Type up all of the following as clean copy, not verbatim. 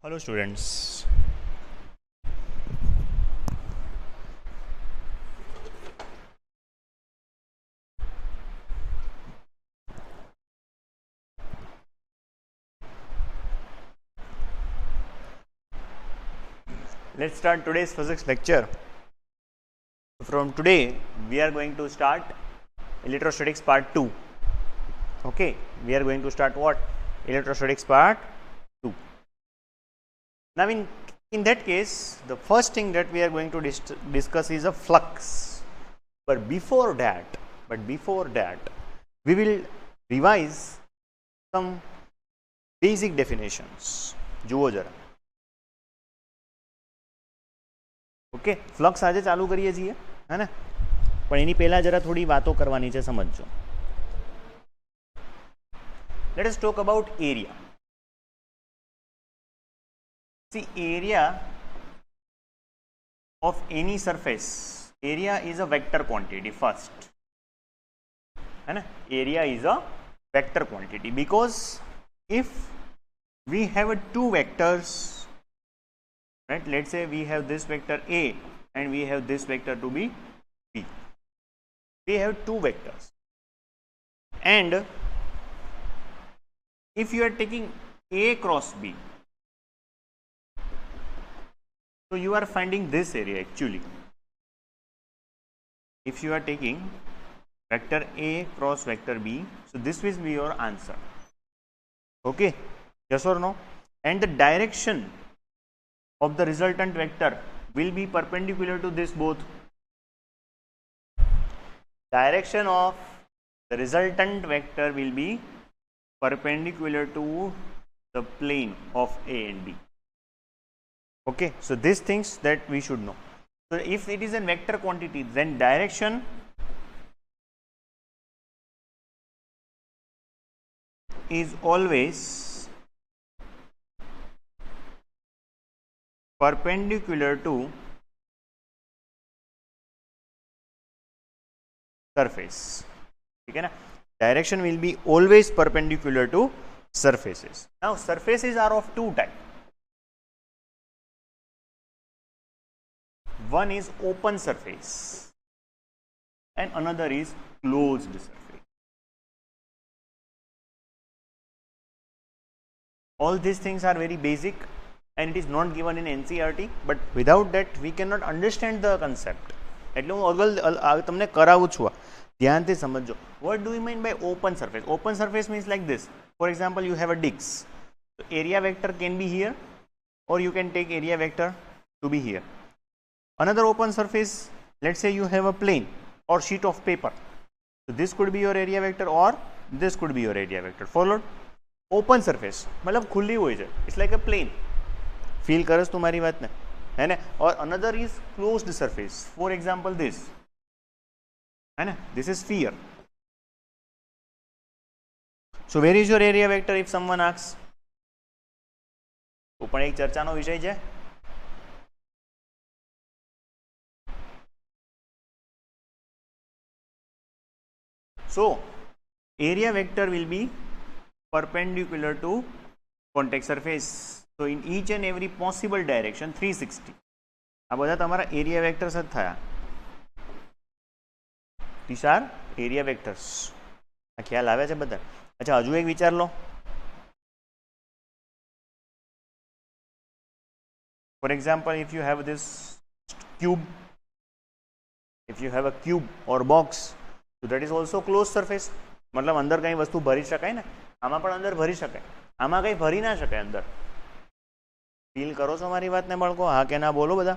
Hello students. Let's start today's physics lecture. From today we are going to start electrostatics part 2. Okay, we are going to start what? Electrostatics part 2. Now in that case, the first thing that we are going to discuss is a flux. But before that, we will revise some basic definitions. જુઓ જરા. Okay, flux આજે ચાલુ કરીએ છીએ, હે ને? પણ એની પહેલા જરા થોડી વાતો કરવાની છે, સમજજો. Let us talk about area. See, area of any surface, area is a vector quantity first. And area is a vector quantity because if we have two vectors, right? Let's say we have this vector A and we have this vector to be B. We have two vectors. And if you are taking A cross B, so you are finding this area actually. If you are taking vector A cross vector B, so this will be your answer. Okay, yes or no? And the direction of the resultant vector will be perpendicular to this both. Direction of the resultant vector will be perpendicular to the plane of A and B. Okay, so these things that we should know. So if it is a vector quantity, then direction is always perpendicular to surface. Okay, na? Direction will be always perpendicular to surfaces. Now surfaces are of two types. One is open surface and another is closed surface. All these things are very basic and it is not given in NCERT, but without that we cannot understand the concept. એટલે હું અગલ તમને કરાવું છું, ધ્યાનથી સમજો. What do you mean by open surface? Open surface means like this. For example, you have a disc. So area vector can be here or you can take area vector to be here. Another open surface, let's say you have a plane or sheet of paper. So this could be your area vector or this could be your area vector. Followed? Open surface मतलब खुली हुई है. It's like a plane. Feel करस तुम्हारी बात ने, है ना? और another is closed surface. For example, this, है ना? This is sphere. So where is your area vector if someone asks? તો પણ એક ચર્ચાનો વિષય છે. So area vector will be perpendicular to contact surface. So in each and every possible direction 360. આ બધા તમારા એરિયા વેક્ટર્સ જ થયા. These are area vectors. આ ખ્યાલ આવે છે બધા? અચ્છા, હજુ એક વિચાર લો. For example, if you have this cube, if you have a cube or box, so that is also closed surface. मतलब अंदर कई वस्तु भरी शकाय ने, आमा पण अंदर भरी शकाय, आमा कई भरी ना शकाय अंदर. फील करो છો મારી વાત ને બાળકો? હા કે ના બોલો બધા?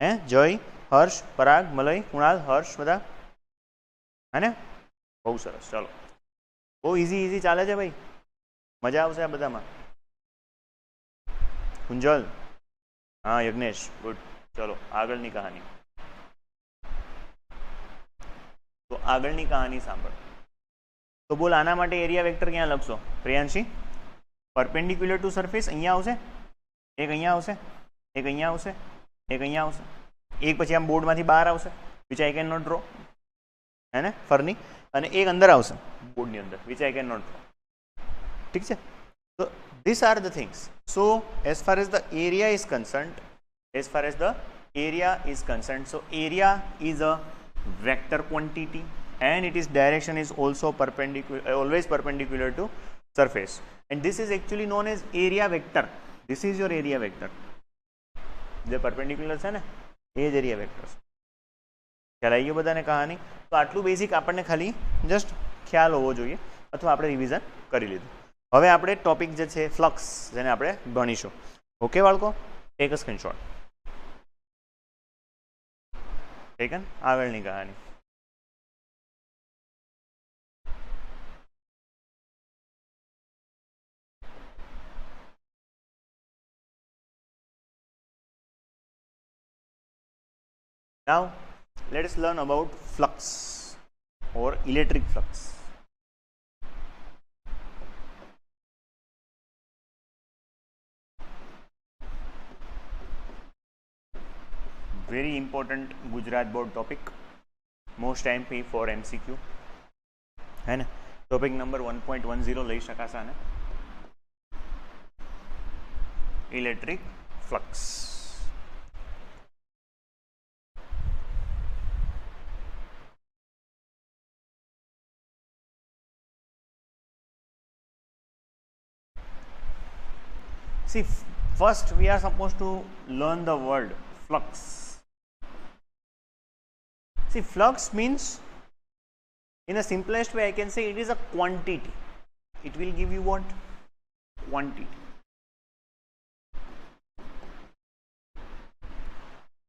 હે, જય, હર્ષ, પરાગ, મલય, કુણાલ, હર્ષ, બધા, હે ને? બહુ સરસ. ચલો, બહુ ઇઝી ચાલે છે ભાઈ, મજા આવશે આ બધામાં. કુંજલ, હા, યજ્ઞેશ, ગુડ. ચલો આગળની કહાની. તો આગળની કહાની સાંભળો. તો બોલ, આના માટે એરિયા વેક્ટર ક્યાં લખશો પ્રિયાંશી? પરપેન્ડિક્યુલર ટુ સરફેસ અહીંયા આવશે, એક અહીંયા આવશે, એક અહીંયા આવશે, એક અહીંયા આવશે, એક પછી આમ બોર્ડમાંથી બહાર આવશે, which I can not draw, હે ને, ફરની, અને એક અંદર આવશે બોર્ડની અંદર, which I can not draw. ઠીક છે? તો These are the things. So as far as the area is concerned, so area is a vector quantity and its direction is also perpendicular, always perpendicular to surface, and this is actually known as area vector. This is your area vector. જે perpendicular છે ને એ જ area vector છે. ખ્યાલ આવી ગયો બધાને કહાની? તો આટલું બેઝિક આપણને ખાલી જસ્ટ ખ્યાલ હોવો જોઈએ અથવા આપણે રિવિઝન કરી લીધું. હવે આપણે ટોપિક જે છે ફ્લક્સ, જેને આપણે ભણીશું. ઓકે બાળકો, ટેક અ સ્ક્રીનશોટ. ટેકન આગળની કહાની. Now let us learn about flux or electric flux. Very important Gujarat board topic, most MP for MCQ है ना. टॉपिक नंबर 1.10 લઈ શકાશે ને, electric flux. See, first we are supposed to learn the word flux. See, flux means, in the simplest way I can say, it is a quantity. It will give you what? Quantity.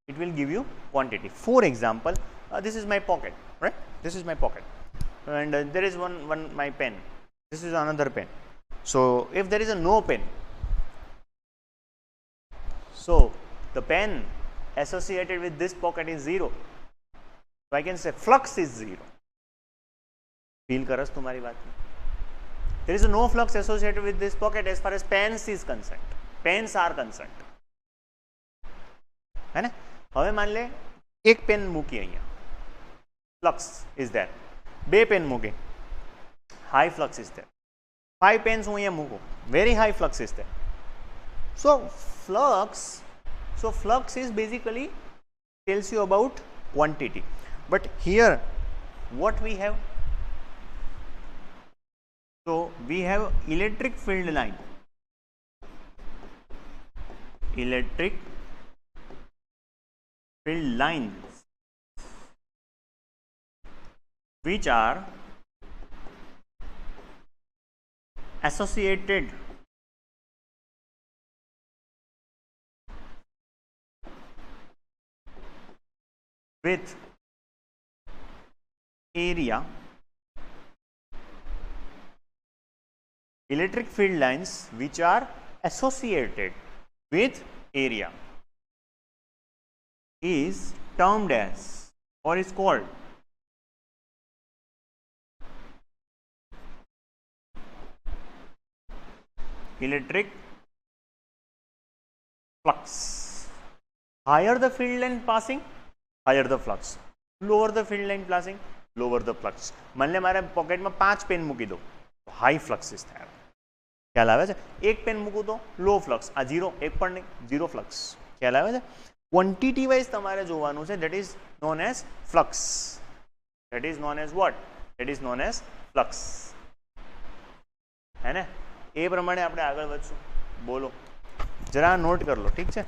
It will give you quantity. For example, this is my pocket, right? This is my pocket, and there is one my pen. This is another pen. So if there is a no pen, so the pen associated with this pocket is 0. So I can say flux is 0. Feel करस तुम्हारी बात में? There is no flux associated with this pocket as far as pens is concerned. Pens are concerned. है ना? હવે मान ले एक पेन મૂકી અહીંયા, flux is there. બે પેન મૂકે, high flux is there. 5 pens હું અહીંયા મૂકું, very high flux is there. So flux is basically tells you about quantity. But here what we have? So we have electric field line. Electric field lines which are associated with area. Electric field lines which are associated with area is termed as, or is called, electric flux. Higher the field line passing, higher the flux. Lower the field line passing, lower the flux. मान ले मारे pocket में 5 pen મૂકી દો, high ફ્લક્સિસ થાય. ખ્યાલ આવે છે? એક પેન મૂકું તો લો ફ્લક્સ, આ 0, એક પણ નહીં, 0 ફ્લક્સ. ખ્યાલ આવે છે? ક્વોન્ટિટી વાઇઝ તમારે જોવાનું છે. That is known as flux. That is known as what? That is known as flux. હે ને? એ પ્રમાણે આપણે આગળ વધશું. બોલો, જરા નોટ કરી લો, ઠીક છે?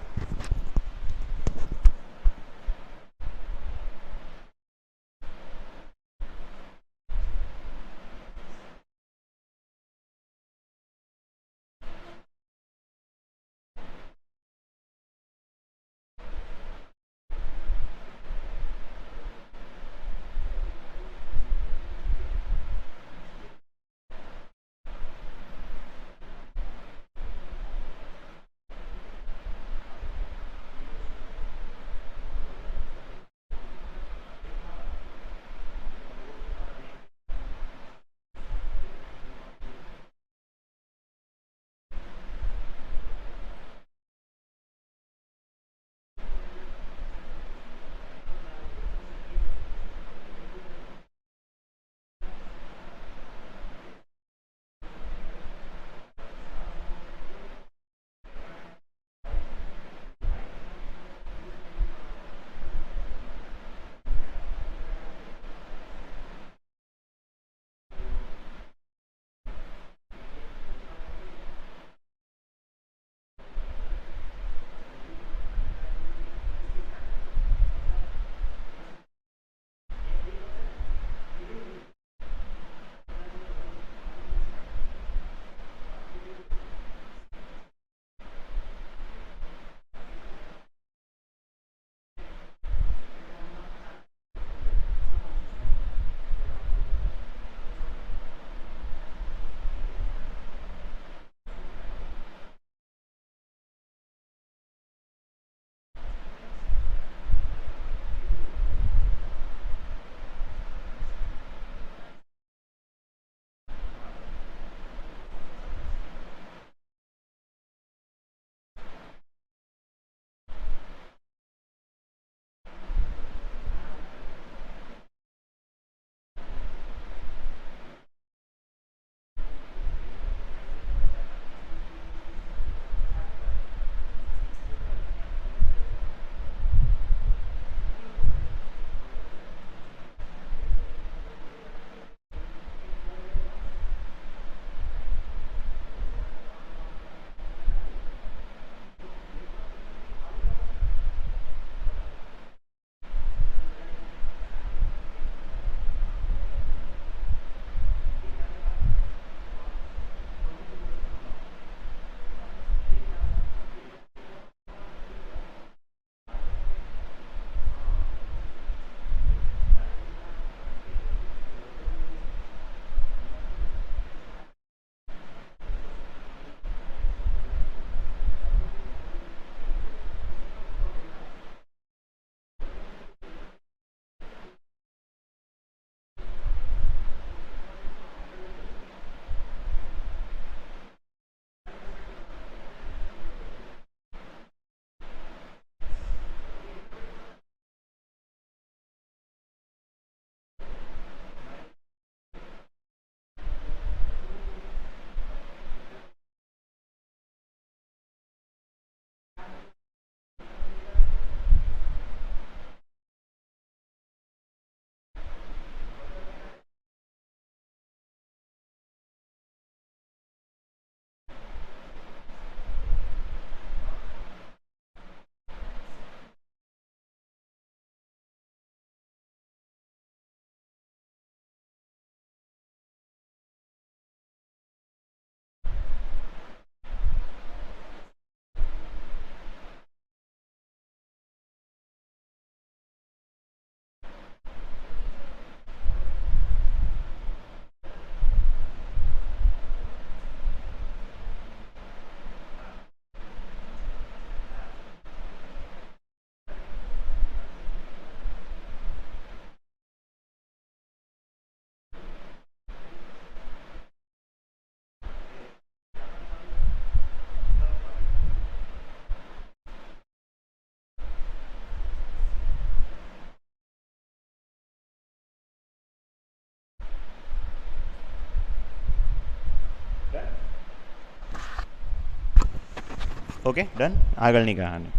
Okay done. આગળની કહાની.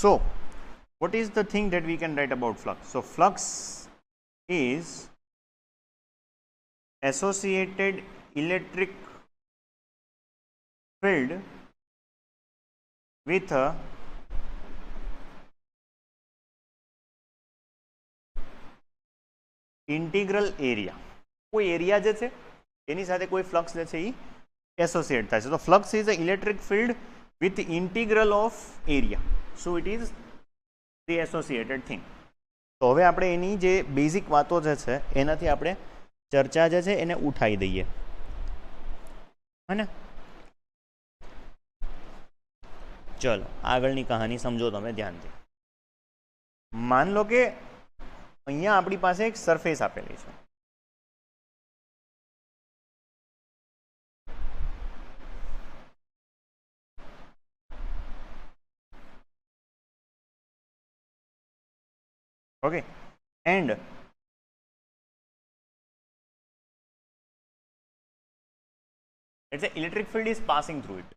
So, what is the thing that we can write about flux? So, flux is associated electric field with a integral area. કોઈ એરિયા જે છે એની સાથે કોઈ ફ્લક્સ જે છે એ એસોસિએટ થાય છે. તો flux is a electric field with integral of area. So it is the associated thing. તો હવે આપણે એની જે બેઝિક વાતો જે છે એનાથી આપણે ચર્ચા જે છે એને ઉઠાવી દઈએ, હે ને. ચલો આગળની કહાની સમજો તમે ધ્યાનથી. માન લો કે અહીંયા આપણી પાસે એક સરફેસ આપેલી છે. Okay, and it's a electric field is passing through it.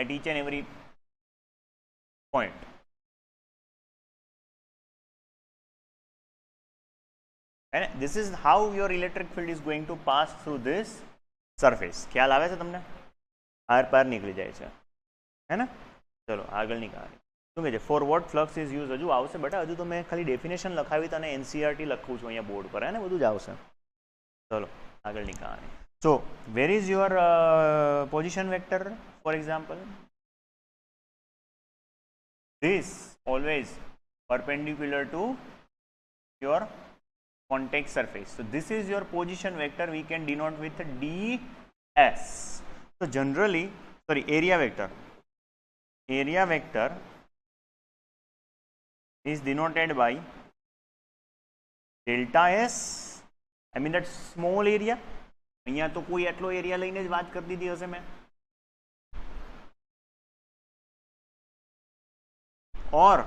At each and every point. And this is how your electric field is going to pass through this surface. ખ્યાલ આવે છે તમને? આર પાર નીકળી જાય છે, હે ને. ચલો આગળની કહાની શું કહે છે? For what flux is use. હજુ આવશે બેટા, હજુ તો મેં ખાલી ડેફિનેશન લખાવી તને એનસીઆરટી લખું છું અહીંયા બોર્ડ પર, હે ને, બધું જ આવશે. ચલો આગળની કહાની. So where is your position vector? For example, this always perpendicular to your contact surface. So this is your position vector. We can denote with ds. So generally, sorry, area vector is denoted by delta s. I mean that small area. અહીંયા તો કોઈ એટલો area લઈને જ વાત કરી દીધી હશે મેં. or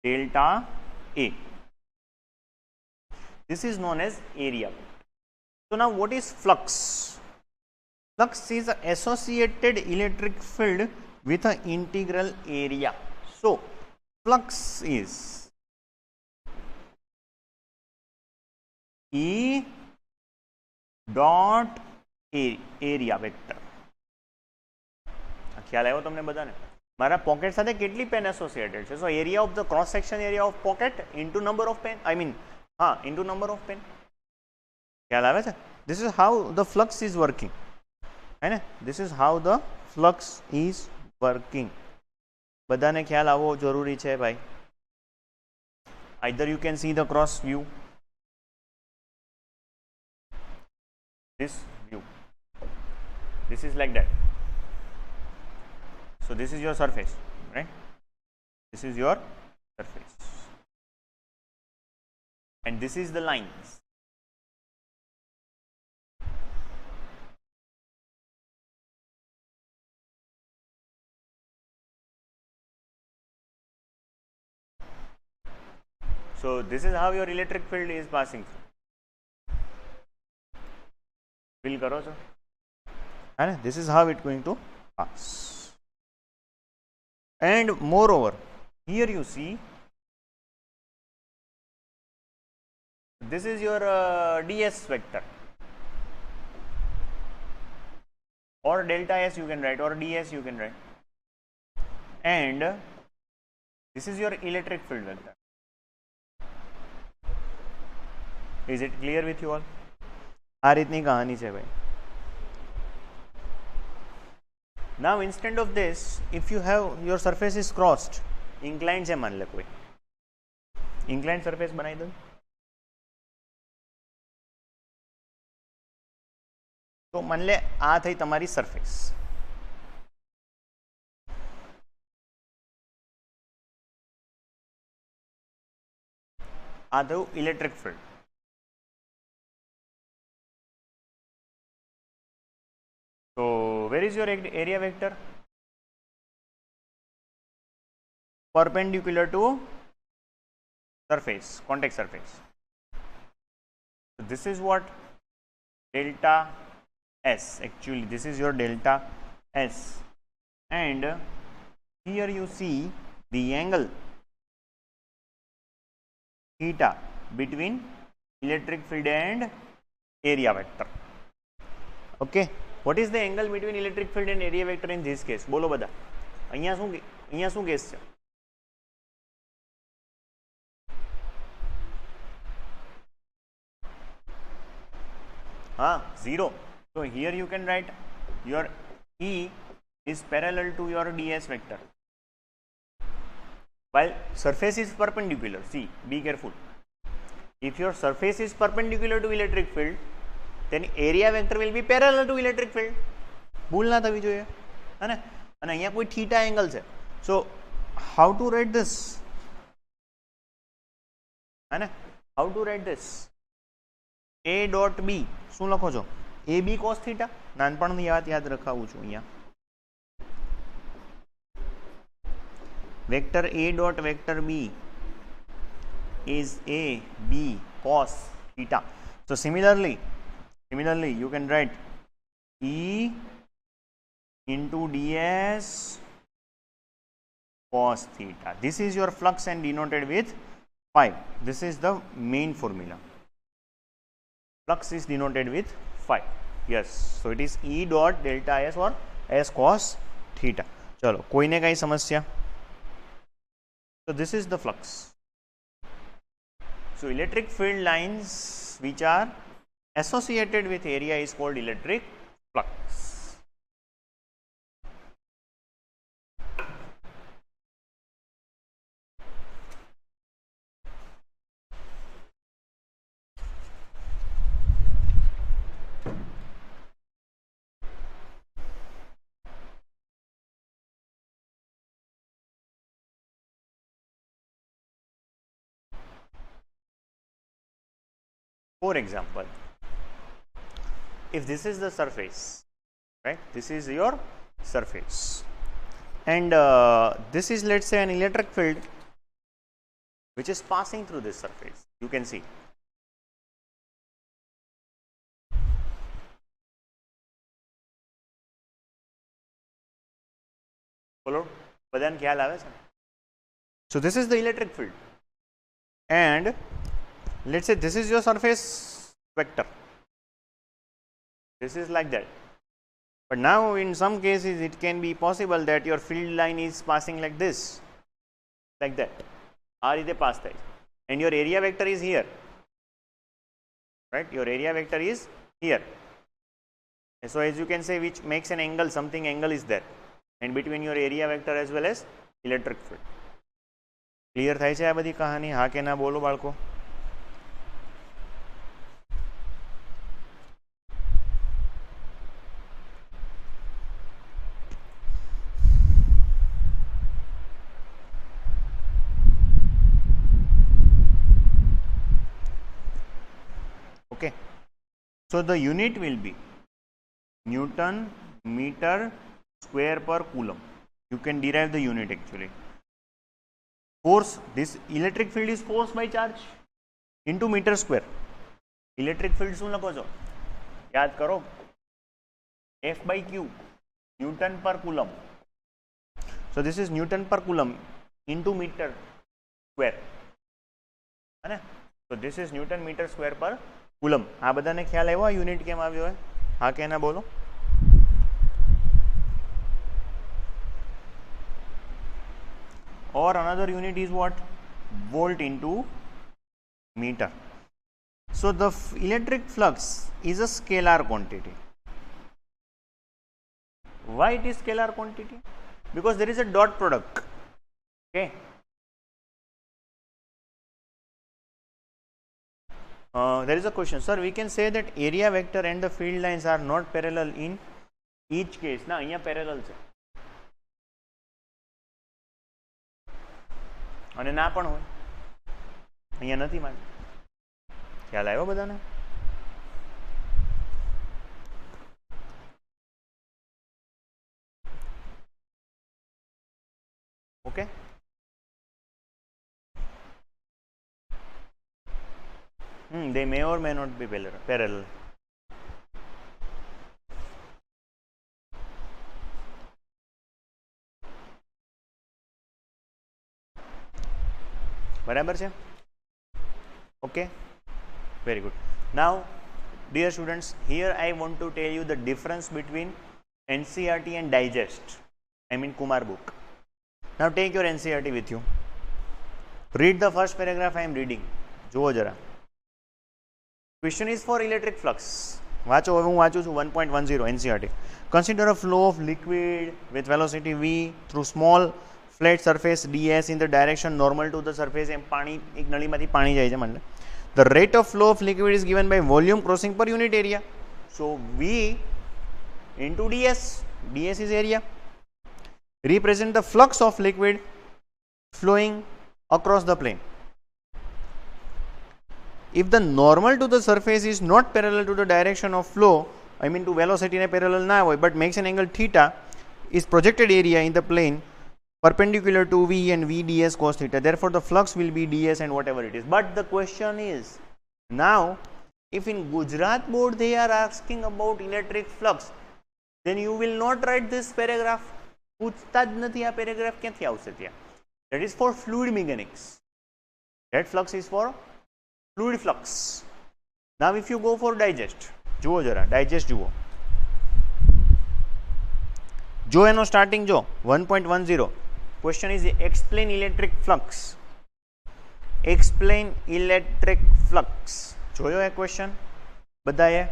delta A. This is known as area vector. So now what is flux? Flux is an associated electric field with an integral area. So flux is E dot area vector. ખ્યાલ આવ્યો તમને બધાને? મારા pocket સાથે કેટલી pen associated છે? So area of the cross section area of pocket into number of pen, I mean હા into number of pen. ખ્યાલ આવે છે? This is how the flux is working, હે ને. This is how the flux is working. બધાને ખ્યાલ આવવો જરૂરી છે ભાઈ. Either you can see the cross view, this view, this is like that. So this is your surface, right? This is your surface, and this is the lines. So this is how your electric field is passing through. Feel karo છો? And this is how it's going to pass. And moreover, here you see this is your ds vector, or delta s you can write, or ds you can write, and this is your electric field vector. Is it clear with you all? આ રીતની કહાની છે ભાઈ. Now instead of this, if you have your surface is crossed, inclined છે માન લે કોઈ, inclined surface બનાવી દો. તો માન લે આ થઈ તમારી સરફેસ. આ થયું electric field. So where is your area vector? Perpendicular to surface, contact surface. So this is what delta S. Actually this is your delta S, and here you see the angle theta between electric field and area vector. Okay, what is the angle between electric field and area vector in this case? બોલો બધા, અહીંયા શું case છે? હા, 0. So here you can write your E is parallel to your ds vector, while surface is perpendicular. See, be careful. If your surface is perpendicular to electric field, then area vector will be parallel to electric field. ભૂલ ના થવી જોઈએ, હે ને? અને અહીંયા કોઈ theta angle છે. So how to write this? હે ને? How to write this? A dot B શું લખો છો? AB cos theta. નાનપણની વાત યાદ રખાવું છું અહીંયા. Vector A dot vector B is A B cos theta. So similarly you can write E into ds cos theta. This is your flux and denoted with phi. This is the main formula. Flux is denoted with phi. Yes, so it is E dot delta S or S cos theta. चलो, कोई ने कहीं समस्या? So this is the flux. So electric field lines which are associated with area is called electric flux. For example, if this is the surface, right, this is your surface, and this is, let's say, an electric field which is passing through this surface. You can see. Follow? બધાને ખ્યાલ આવે છે? So this is the electric field, and let's say this is your surface vector. This is like that. But now in some cases it can be possible that your field line is passing like this, like that. આ રીતે pass થાય, and your area vector is here, right? Your area vector is here. And so as you can say, which makes an angle, something angle is there, and between your area vector as well as electric field. Clear થાય છે આ બધી કહાની? હા કે ના બોલો બાળકો? Okay, so the unit will be Newton meter square per coulomb. You can derive the unit actually. Force, this electric field is force by charge into meter square. Electric field શું લખો છો? યાદ કરો, F by Q, Newton per coulomb. So this is Newton per coulomb into meter square. है ना? So this is Newton meter square per coulomb. આ બધાને ખ્યાલ આવ્યો આ યુનિટ કેમ આવ્યો હોય? હા કે ના બોલો? Or another unit is what? Volt into meter. So the electric flux is a scalar quantity. Why it is scalar quantity? Because there is a dot product. Okay. There is a question, sir, we can say that area vector and the field lines are not parallel in each case. ના, અહીંયા parallel છે. અને ના પણ હોય. અહીંયા નથી માટે. ખ્યાલ આવ્યો બધાને? Okay, they may or may not be parallel. બરાબર છે? Okay, very good. Now dear students, here I want to tell you the difference between NCERT and digest, I mean Kumar book. Now take your NCERT with you. Read the first paragraph I am reading. જુઓ જરા. Question is for electric flux. વાંચો, હવે હું વાંચું છું 1.10 NCERT. Consider a flow of liquid with velocity v through small flat surface ds in the direction normal to the surface. એમ પાણી, એક નળીમાંથી પાણી જાય છે મને. The rate of flow of liquid is given by volume crossing per unit area. So v into ds, ds is area, represent the flux of liquid flowing across the plane. If the normal to the surface is not parallel to the direction of flow, I mean to velocity ne parallel na hoy, but makes an angle theta, is projected area in the plane perpendicular to v and v ds cos theta. Therefore the flux will be ds and whatever it is. But the question is, now if in Gujarat board they are asking about electric flux, then you will not write this paragraph. પૂછતા જ નથી આ paragraph, ક્યાંથી આવશે ત્યાં? That is for fluid mechanics. That flux is for fluid flux. Now if you go for digest, જુઓ જરા, digest જુઓ, જો એનો સ્ટાર્ટિંગ જો 1.10. Question is explain electric flux. Explain electric flux. જોયો એ ક્વેશ્ચન બધાએ?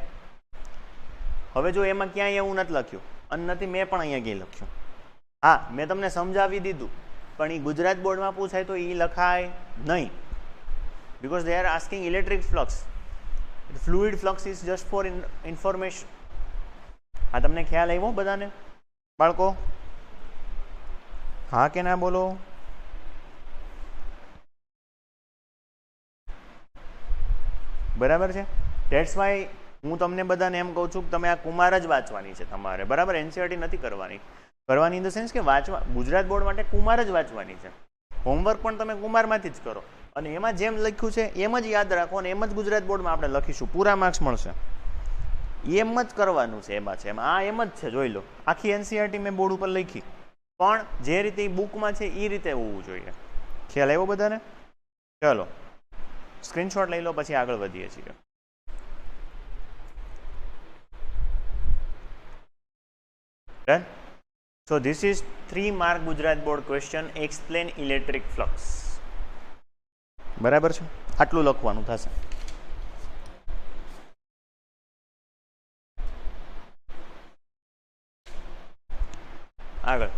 હવે જો એમાં ક્યાંય એવું નથી લખ્યું અને નથી મેં પણ અહીંયા ક્યાંય લખ્યું. હા, મેં તમને સમજાવી દીધું, પણ એ ગુજરાત બોર્ડમાં પૂછાય તો એ લખાય નહીં, because they are asking electric flux. Fluid flux is just for information. હા, તમને ખ્યાલ આવ્યો બધાને બાળકો? હા કે ના બોલો? બરાબર છે? ધેટ્સ વાય હું તમને બધાને એમ કહું છું કે તમે આ કુમાર જ વાંચવાની છે તમારે, બરાબર? NCERT નથી કરવાની. કરવાની ઇન ધ સેન્સ કે વાંચવા, ગુજરાત બોર્ડ માટે કુમાર જ વાંચવાની છે. હોમવર્ક પણ તમે કુમારમાંથી જ કરો અને એમાં જેમ લખ્યું છે એમ જ યાદ રાખો અને એમ જ ગુજરાત બોર્ડમાં આપણે લખીશું, પૂરા માર્ક્સ મળશે. એમ જ કરવાનું છે એમાં છે, એમાં આ એમ જ છે. જોઈ લો, આખી NCERT મેં બોર્ડ ઉપર લખી, પણ જે રીતે બુકમાં છે એ રીતે હોવું જોઈએ. ખ્યાલ આવ્યો બધાને? ચલો સ્ક્રીનશોટ લઈ લો, પછી આગળ વધીએ છીએ. Done? So this is 3 mark Gujarat board question. Explain electric flux. બરાબર છે? આટલું લખવાનું થશે. આગળ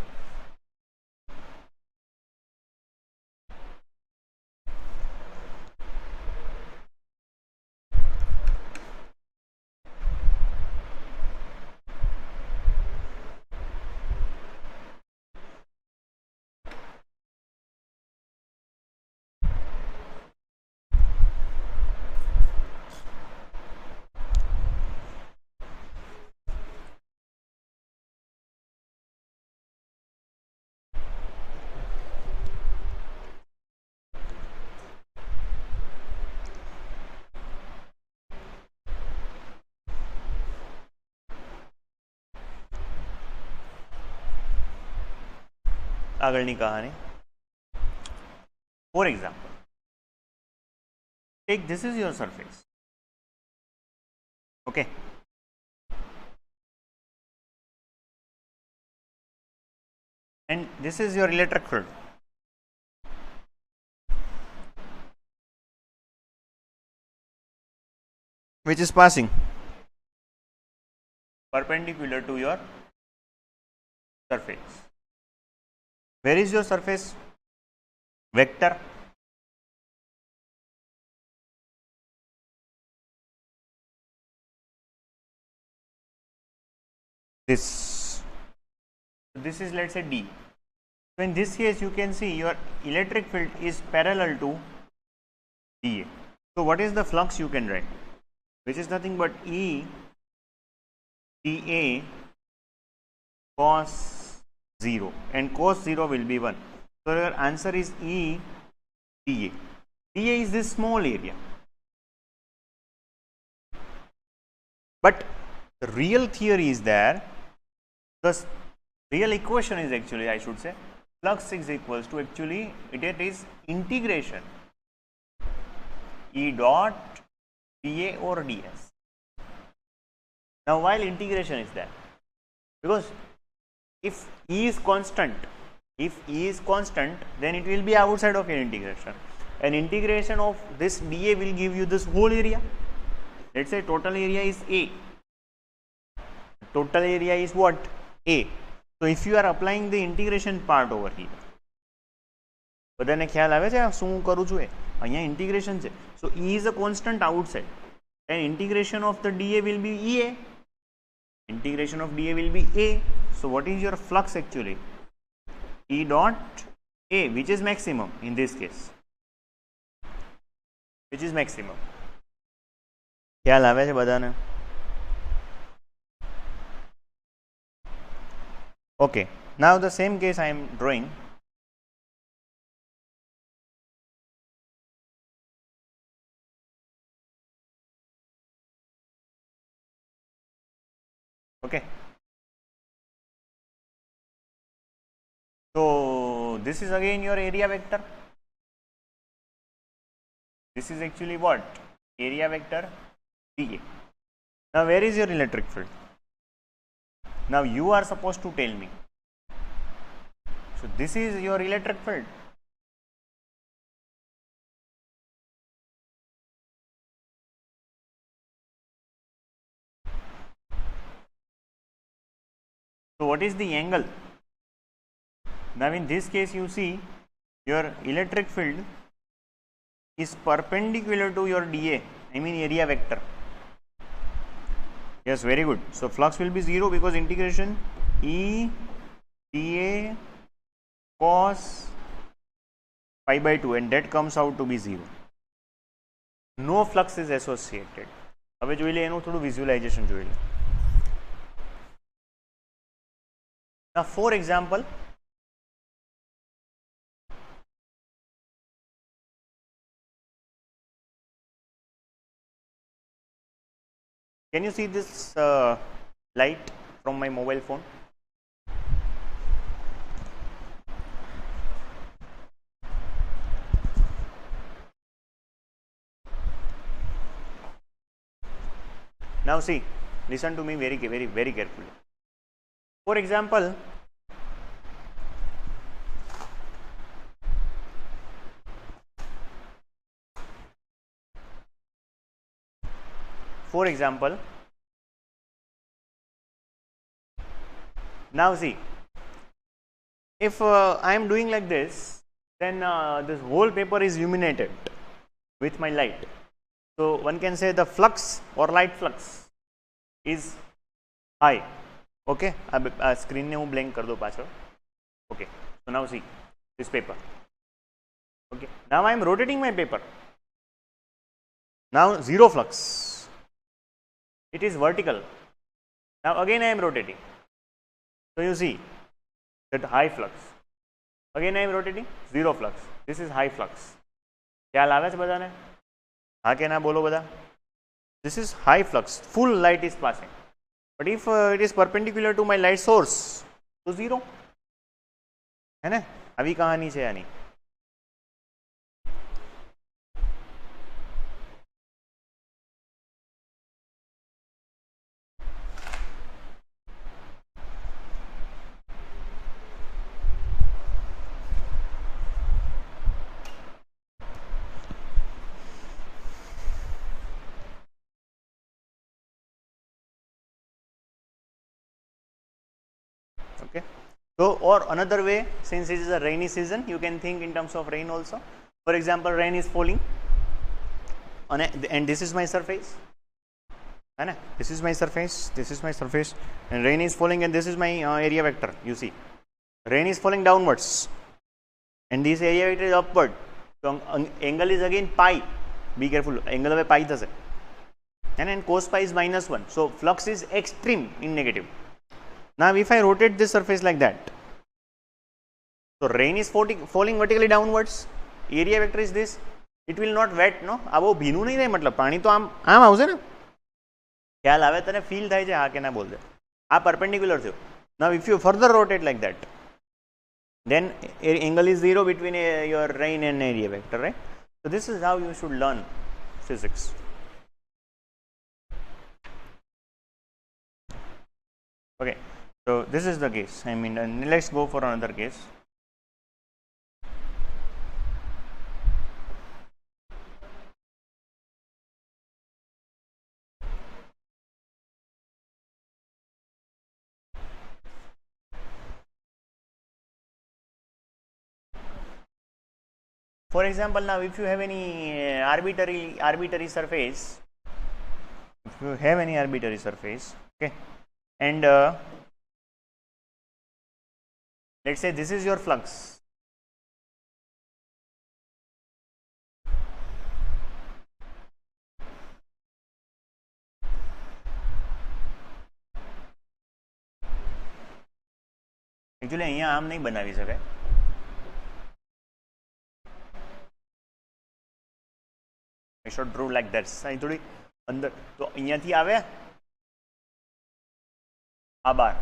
આગળની કહાની. For example, take this is your surface. Okay. And this is your electric field. Which is passing perpendicular to your surface. Where is your surface vector? This is, let's say, D. So in this case you can see your electric field is parallel to dA. So what is the flux you can write? Which is nothing but E dA cos 0, and cos 0 will be 1. So your answer is E dA. dA is this small area. But the real theory is there, the real equation is actually, I should say, flux is equals to actually, it is integration E dot dA or ds. Now while integration is there, because if E is constant, then it will be outside of your integration, and integration of this dA will give you this whole area. Let's say total area is A. Total area is what? A. So if you are applying the integration part over here, બધાને ખ્યાલ આવે છે શું કરું છું? અહીંયા integration છે. So E is a constant outside, and integration of the dA will be EA. Integration of dA will be A. So what is your flux actually? E dot A, which is maximum in this case. Which is maximum. ખ્યાલ આવે છે બધાને? Okay, now the same case I am drawing. Okay. So this is again your area vector. This is actually what? Area vector dA. Now where is your electric field? Now you are supposed to tell me. So this is your electric field. So what is the angle? Now in this case you see your electric field is perpendicular to your dA, I mean area vector. Yes, very good. So flux will be 0 because integration E dA cos pi by 2, and that comes out to be 0. No flux is associated. હવે જોઈ લે એનું થોડું visualization જોઈ લે. Now for example, can you see this light from my mobile phone? Now see, listen to me very carefully. For example, now see, if I am doing like this, then this whole paper is illuminated with my light. So one can say the flux or light flux is high. Okay, screen ne hu blank kar do pacho. Okay, so now see this paper. Okay, now I am rotating my paper. Now zero flux. It is vertical. Now again I am rotating. So you see that high flux. Again I am rotating, zero flux. This is high flux. ખ્યાલ આવે છે બધાને? હા કે ના બોલો બધા? This is high flux. Full light is passing. But if it is perpendicular to my light source, so 0. है ना? આવી કહાની છે આની. Okay, so or another way, since it is a rainy season, you can think in terms of rain also. For example, rain is falling and this is my surface, this is my surface, and rain is falling, and this is my area vector. You see, rain is falling downwards and this area vector is upward, so angle is again pi. Be careful, angle હવે પાઈ થશે and cos pi is -1, so flux is extreme in negative. Now if I rotate this surface like that, so rain is falling vertically downwards, area vector is this, it will not wet, no, આ બહુ ભીનું નહીં રહે, મતલબ પાણી તો આમ આવશે ને, ખ્યાલ આવે તને, ફીલ થાય છે, હા કે ના બોલ દે, આ perpendicular થયું. Now if you further rotate like that, then angle is 0 between your rain and area vector, right? So this is how you should learn physics. Okay, so this is the case. I mean, let's go for another case. For example, now if you have any arbitrary surface, okay, and let's say this is your flux. Actually અહીંયા આમ નહીં બનાવી શકાય, I should draw like that. અહીં થોડી અંદર, તો અહીંયાથી આવે આ બાર,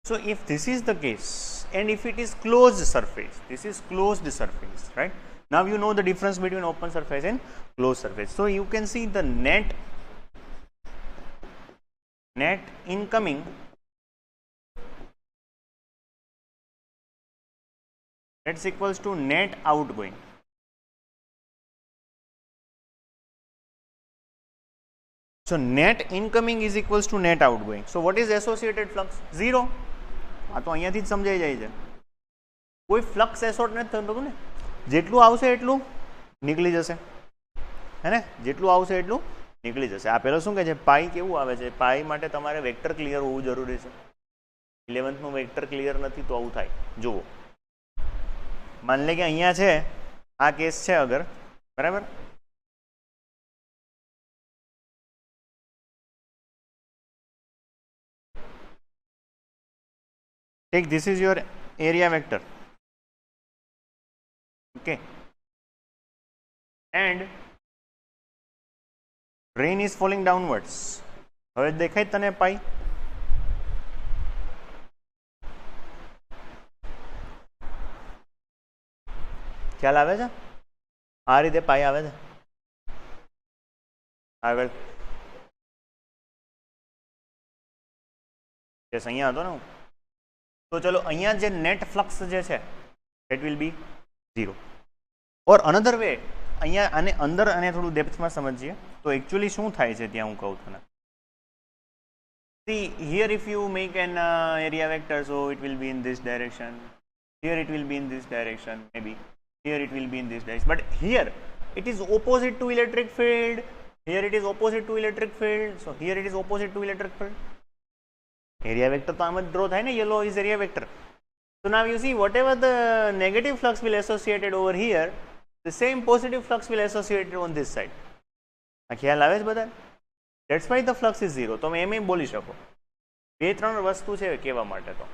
so if this is the case and if it is closed surface, this is closed surface, right? Now you know the difference between open surface and closed surface. So you can see the net incoming that's equals to net outgoing. So net incoming is equals to net outgoing. So what is associated flux? 0. આ તો અહીંયાથી જ સમજાઈ જાય છે, કોઈ flux એસોર્ટ નથી થતું ને, જેટલું આવશે એટલું નીકળી જશે, હે ને, જેટલું આવશે એટલું નીકળી જશે. આ પેલો શું કહે છે, પાઈ કેવું આવે છે, પાઈ માટે તમારે વેક્ટર ક્લિયર હોવું જરૂરી છે. 11thનું વેક્ટર ક્લિયર નથી તો આવું થાય. જુઓ, માન લે કે અહીંયા છે, આ કેસ છે અગર, બરાબર, take this is your area vector, okay, and rain is falling downwards. હવે દેખાય તને પાઈ? ખ્યાલ આવે છે? આ રીતે પાઈ આવે છે. આગળ કેસ અહીંયા હતો ને, તો ચલો અહીંયા જે નેટ ફ્લક્સ જે છે it will be 0. Or another way, અહીંયા આને અંદર અને થોડું ડેપ્થમાં સમજીએ તો એકચ્યુઅલી શું થાય છે ત્યાં હું કહું તને. See here if you make an area vector, so it will be in this direction, here it will be in this direction, maybe here it will be in this direction, but here it is opposite to electric field, here it is opposite to electric field, so here it is opposite to electric field. Area vector તો આમ જ draw થાય ને, yellow is area vector. So now you see whatever the negative flux will associated over here, the same positive flux will associated on this side. આ ખ્યાલ આવે છે બધા? That's why the flux is 0. તમે એમ બોલી શકો. 2-3 વસ્તુ છે કહેવા માટે. તો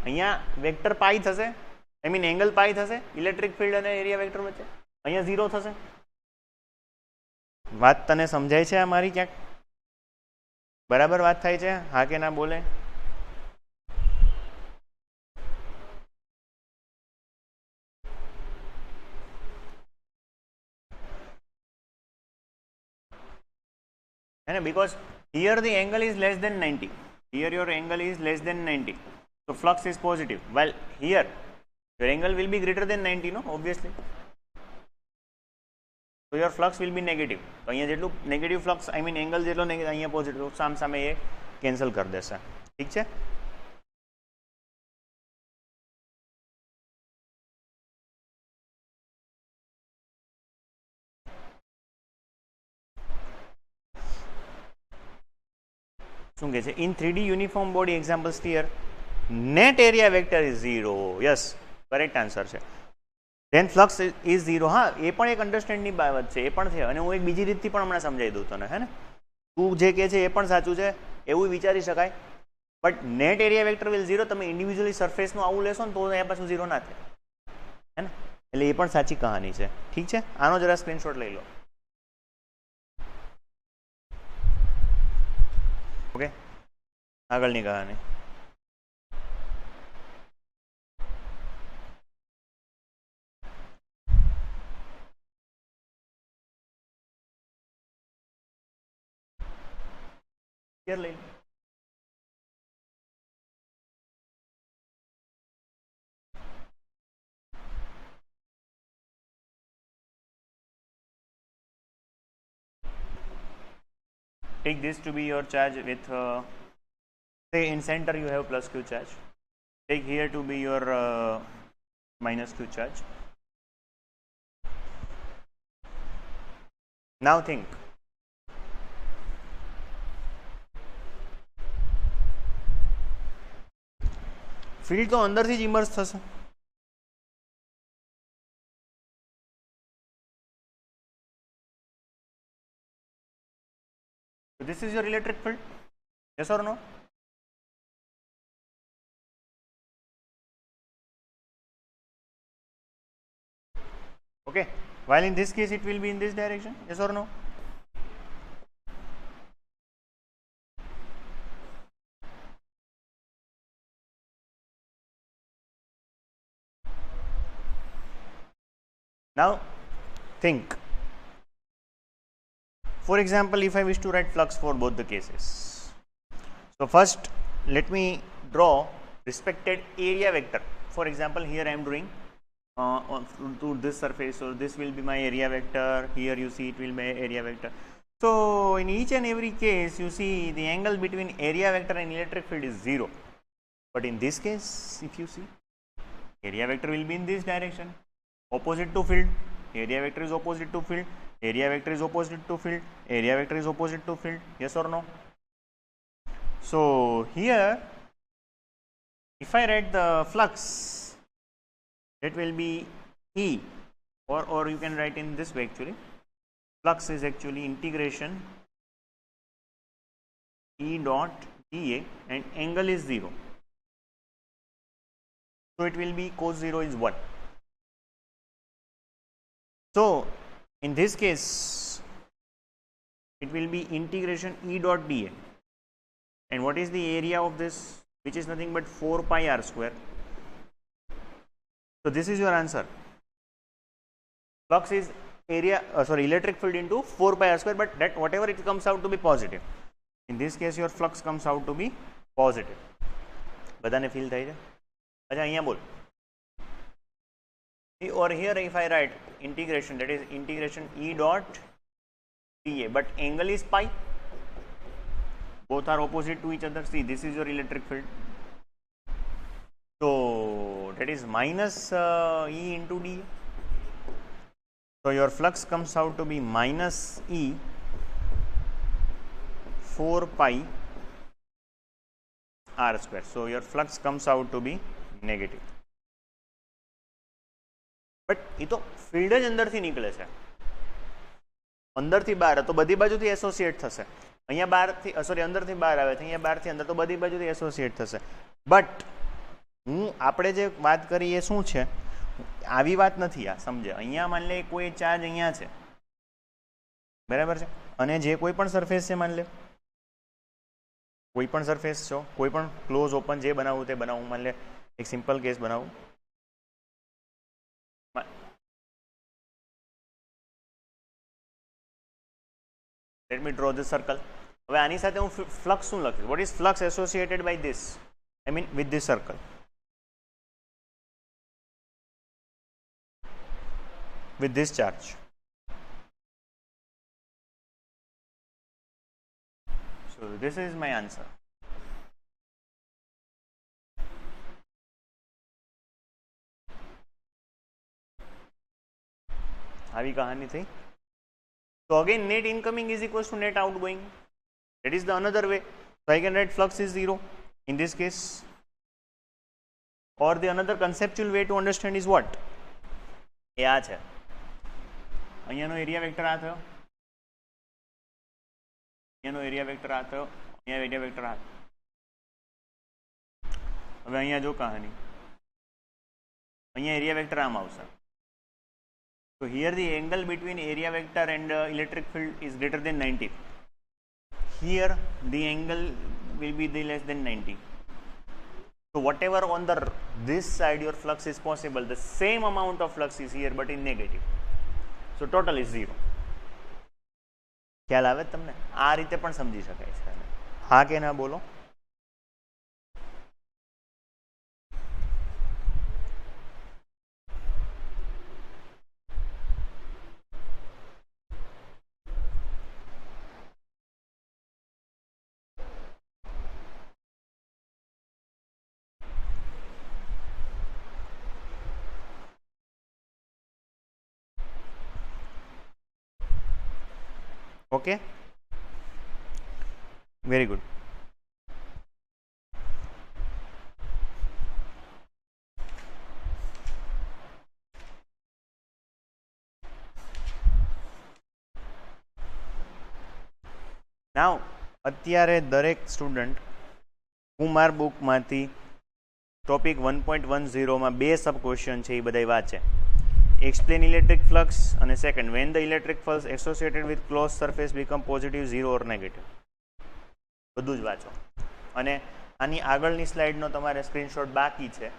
અહીંયા વેક્ટર પાઈ થશે, આઈ મીન એંગલ પાઈ થશે ઇલેક્ટ્રિક ફિલ્ડ અને એરિયા વેક્ટર વચ્ચે, અહીંયા 0 થશે. વાત તને સમજાય છે આ મારી ક્યાંક? બરાબર વાત થાય છે? હા કે ના બોલે? Because here the angle is less than 90, here your angle is less than 90, so flux is positive, while here your angle will be greater than 90, no, obviously, so your flux will be negative. તો અહીંયા જેટલું negative flux I mean angle જેટલો અહીંયા positive, સામ સામે એ cancel કરી દેશે. ઠીક છે? શું કહે છે? In 3D uniform body example sphere net area vector is 0. Yes, correct answer છે. Then flux is 0. હા, એ પણ એક અન્ડરસ્ટેન્ડની બાબત છે, એ પણ છે. અને હું એક બીજી રીતથી પણ હમણાં સમજાવી દઉં તને, હે ને? તું જે કહે છે એ પણ સાચું છે, એવું વિચારી શકાય. But net area vector will 0. તમે ઇન્ડિવિજ્યુઅલી સરફેસનું આવું લેશો ને તો એ પાછું 0 ના થાય, હે ને? એટલે એ પણ સાચી કહાની છે. ઠીક છે, આનો જરા સ્ક્રીનશોટ લઈ લો. ઓકે, આગળની કહાની. લઈ લો. Take this to be your charge with say in center you have plus q charge. Take here to be your minus q charge. Now think. Field તો અંદરથી જ ઇમર્જ થશે. So this is your electric field. Yes or no? Okay. While in this case it will be in this direction. Yes or no? Now think. For example, if I wish to write flux for both the cases. So first let me draw respected area vector. For example, here I am drawing to this surface, so this will be my area vector. Here you see it will be area vector. So in each and every case you see the angle between area vector and electric field is 0. But in this case, if you see, area vector will be in this direction, opposite to field. Area vector is opposite to field. Area vector is opposite to field. Area vector is opposite to field. Yes or no? So here, if I write the flux, that will be E, or you can write in this way actually. Flux is actually integration E dot dA and angle is 0. So it will be cos 0 is 1. So in this case, it will be integration E dot dA. And what is the area of this? Which is nothing but 4 pi r square. So this is your answer. Flux is area, electric field into 4 pi r square, but that whatever it comes out to be positive. In this case, your flux comes out to be positive. બધાને feel થાય છે? અચ્છા, અહીંયા બોલ. Or here if I write integration, that is integration E dot dA, but angle is pi. Both are opposite to each other. See, this is your electric field. So that is minus E into dA. So your flux comes out to be minus E 4 pi r square. So your flux comes out to be negative. But એ તો field જ અંદરથી નીકળે છે, અંદરથી બહાર તો બધી બાજુથી એસોસિએટ થશે. અહીંયા બહારથી અંદરથી બહાર આવે છે, અહીંયા બહારથી અંદર તો બધી બાજુથી એસોસિએટ થશે. બટ આપણે જે વાત કરીએ શું છે, આવી વાત નથી. આ સમજે, અહીંયા માની લે કોઈ ચાર્જ અહીંયા છે, બરાબર છે, અને જે કોઈ પણ સરફેસ છે, માની લે કોઈ પણ સરફેસ છો, કોઈ પણ ક્લોઝ ઓપન જે બનાવવું તે બનાવવું. માની લે એક સિમ્પલ કેસ બનાવું. Let me draw this circle. હવે આની સાથે હું ફ્લક્સ શું લખીશ? What is flux associated by this? I mean with this circle. With this charge. So this is my answer. આવી કહાની થઈ. So again, net incoming is equals to net outgoing. That is the another way. So I can write flux is 0 in this case. Or the another conceptual way to understand is what? એ આ છે, અહીંયાનો area vector આ થયો, અહીંયાનો area vector આ થયો, અહીંયા area vector આ થયો. હવે અહીંયા જો કહાની, અહીંયા એરિયા વેક્ટર આમ આવશે. So here the angle between area vector and electric field is greater than 90. Here the angle will be the less than 90. So whatever on the this side your flux is possible, the same amount of flux is here but in negative. So total is 0. ખ્યાલ આવે તમને? આ રીતે પણ સમજી શકાય છે. હા કે ના બોલો? Okay, very good. Now અત્યારે દરેક સ્ટુડન્ટ હું માર બુકમાંથી ટોપિક 1.10માં બે સબ ક્વેશ્ચન છે એ બધાય વાંચે. Explain electric flux અને second, when the electric flux associated with closed surface become positive, 0 or negative. બધું જ વાંચો. અને આની આગળની સ્લાઇડનો તમારે સ્ક્રીનશોટ બાકી છે.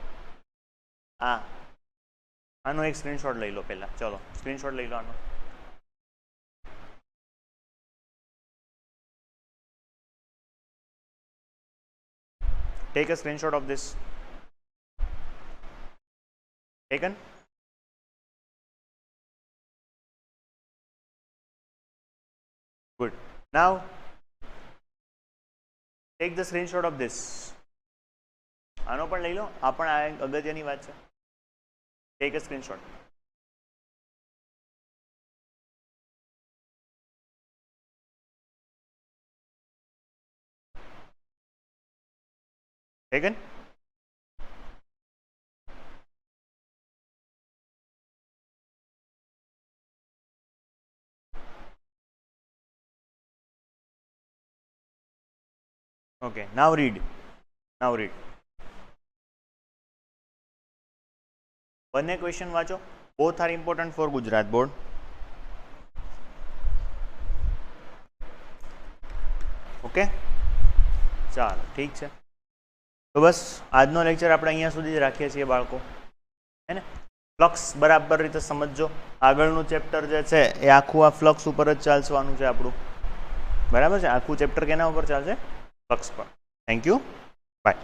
આનો એક સ્ક્રીનશોટ લઈ લો પહેલા. ચલો સ્ક્રીનશોટ લઈ લો આનો. Take a screenshot of this. Taken? Good. Now take the screenshot of this. આનો પણ લઈ લો. આ પણ આ અગત્યની વાત છે. Take a screenshot. Taken? Okay, now read. બંને ક્વેશ્ચન વાંચો. Both are important for Gujarat board. Okay, ચાલો ઠીક છે. તો બસ આજનો લેક્ચર આપણે અહીંયા સુધી જ રાખીએ છીએ બાળકો, હે ને. ફ્લક્સ બરાબર રીતે સમજજો. આગળનું ચેપ્ટર જે છે એ આખું આ ફ્લક્સ ઉપર જ ચાલવાનું છે આપણું, બરાબર છે. આખું ચેપ્ટર કેના ઉપર ચાલશે? ફ્લક્સ પર. Thank you, by.